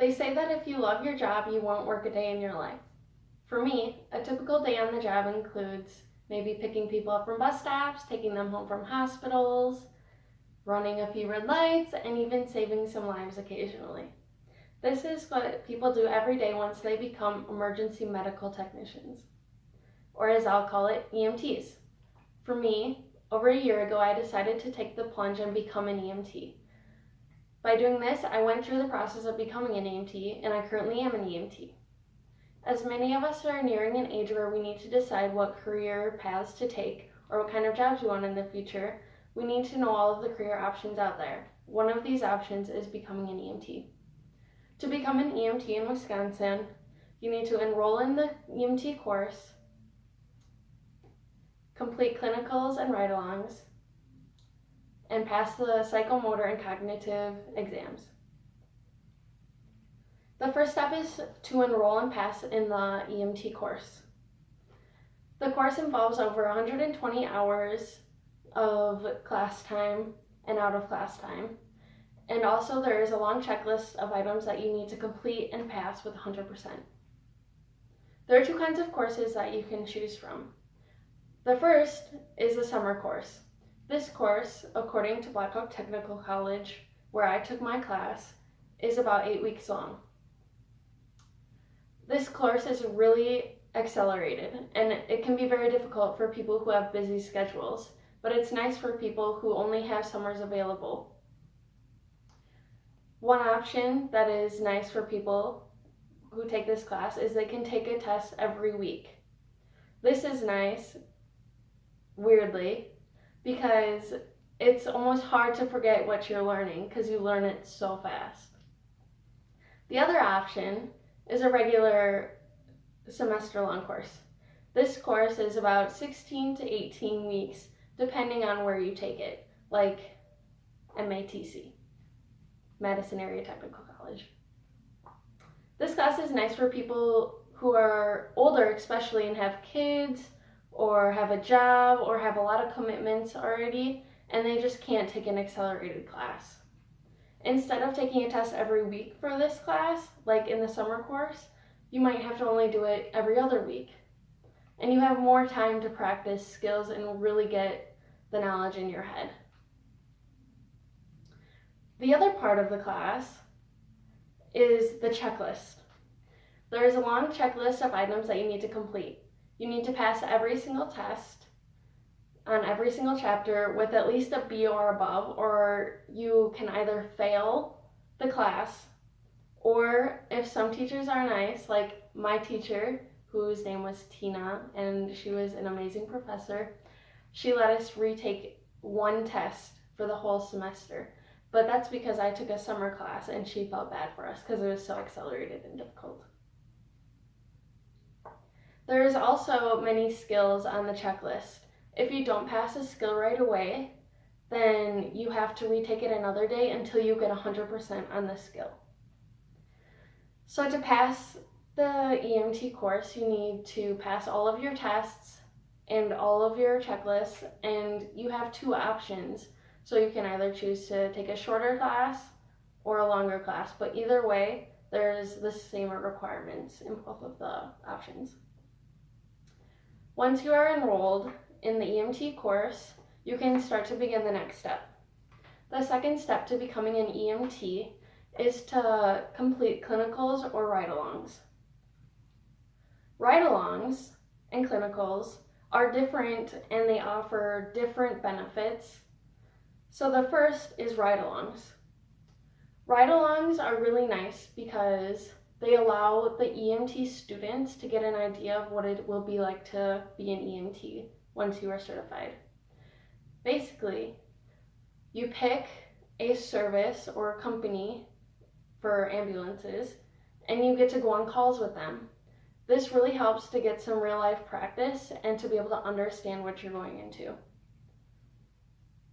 They say that if you love your job, you won't work a day in your life. For me, a typical day on the job includes maybe picking people up from bus stops, taking them home from hospitals, running a few red lights, and even saving some lives occasionally. This is what people do every day once they become emergency medical technicians, or as I'll call it, EMTs. For me, over a year ago, I decided to take the plunge and become an EMT. By doing this, I went through the process of becoming an EMT, and I currently am an EMT. As many of us are nearing an age where we need to decide what career paths to take or what kind of jobs we want in the future, we need to know all of the career options out there. One of these options is becoming an EMT. To become an EMT in Wisconsin, you need to enroll in the EMT course, complete clinicals and ride-alongs, and pass the psychomotor and cognitive exams. The first step is to enroll and pass in the EMT course. The course involves over 120 hours of class time and out of class time. And also there is a long checklist of items that you need to complete and pass with 100%. There are two kinds of courses that you can choose from. The first is the summer course. This course, according to Blackhawk Technical College, where I took my class, is about 8 weeks long. This course is really accelerated, and it can be very difficult for people who have busy schedules, but it's nice for people who only have summers available. One option that is nice for people who take this class is they can take a test every week. This is nice, weirdly, because it's almost hard to forget what you're learning because you learn it so fast. The other option is a regular semester-long course. This course is about 16 to 18 weeks, depending on where you take it, like MATC, Madison Area Technical College. This class is nice for people who are older, especially, and have kids, or have a job, or have a lot of commitments already, and they just can't take an accelerated class. Instead of taking a test every week for this class, like in the summer course, you might have to only do it every other week. And you have more time to practice skills and really get the knowledge in your head. The other part of the class is the checklist. There is a long checklist of items that you need to complete. You need to pass every single test on every single chapter with at least a B or above, or you can either fail the class, or if some teachers are nice, like my teacher, whose name was Tina, and she was an amazing professor, she let us retake one test for the whole semester. But that's because I took a summer class and she felt bad for us because it was so accelerated and difficult. There's also many skills on the checklist. If you don't pass a skill right away, then you have to retake it another day until you get 100% on the skill. So to pass the EMT course, you need to pass all of your tests and all of your checklists, and you have two options. So you can either choose to take a shorter class or a longer class, but either way, there's the same requirements in both of the options. Once you are enrolled in the EMT course, you can start to begin the next step. The second step to becoming an EMT is to complete clinicals or ride-alongs. Ride-alongs and clinicals are different and they offer different benefits. So the first is ride-alongs. Ride-alongs are really nice because they allow the EMT students to get an idea of what it will be like to be an EMT once you are certified. Basically, you pick a service or a company for ambulances and you get to go on calls with them. This really helps to get some real life practice and to be able to understand what you're going into.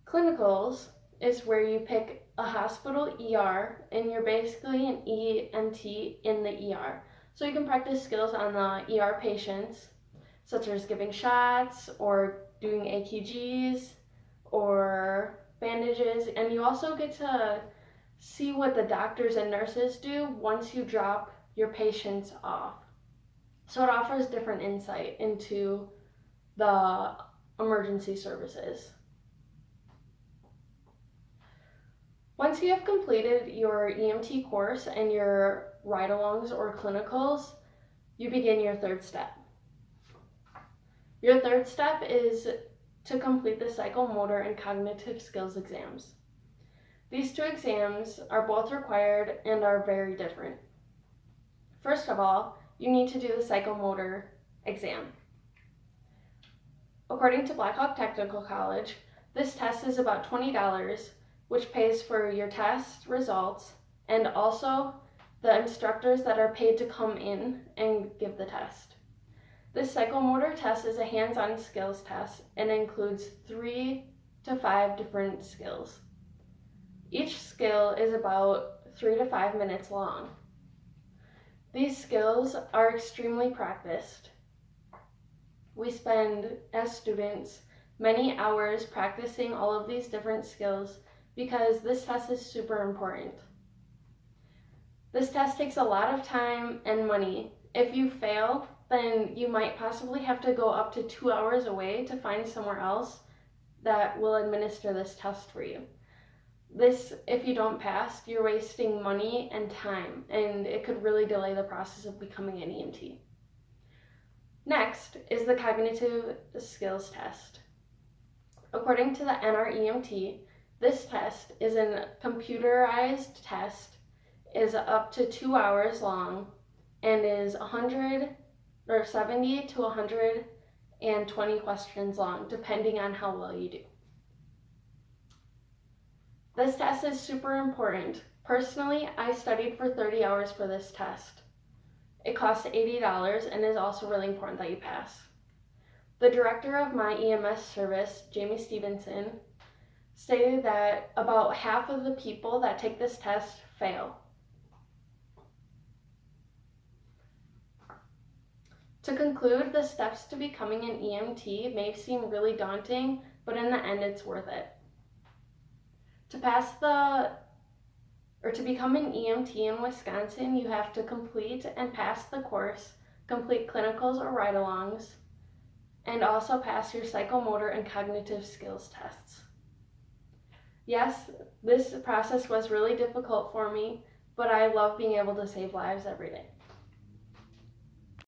Clinicals is where you pick a hospital ER and you're basically an EMT in the ER. So you can practice skills on the ER patients, such as giving shots or doing AKGs or bandages, and you also get to see what the doctors and nurses do once you drop your patients off. So it offers different insight into the emergency services. Once you have completed your EMT course and your ride-alongs or clinicals, you begin your third step. Your third step is to complete the psychomotor and cognitive skills exams. These two exams are both required and are very different. First of all, you need to do the psychomotor exam. According to Blackhawk Technical College, this test is about $20, which pays for your test results and also the instructors that are paid to come in and give the test. This psychomotor test is a hands-on skills test and includes 3 to 5 different skills. Each skill is about 3 to 5 minutes long. These skills are extremely practiced. We spend, as students, many hours practicing all of these different skills because this test is super important. This test takes a lot of time and money. If you fail, then you might possibly have to go up to 2 hours away to find somewhere else that will administer this test for you. This, if you don't pass, you're wasting money and time, and it could really delay the process of becoming an EMT. Next is the cognitive skills test. According to the NREMT, this test is a computerized test, is up to 2 hours long, and is 70 to 120 questions long, depending on how well you do. This test is super important. Personally, I studied for 30 hours for this test. It costs $80 and is also really important that you pass. The director of my EMS service, Jamie Stevenson, stated that about half of the people that take this test fail. To conclude, the steps to becoming an EMT may seem really daunting, but in the end, it's worth it. To become an EMT in Wisconsin, you have to complete and pass the course, complete clinicals or ride-alongs, and also pass your psychomotor and cognitive skills tests. Yes, this process was really difficult for me, but I love being able to save lives every day.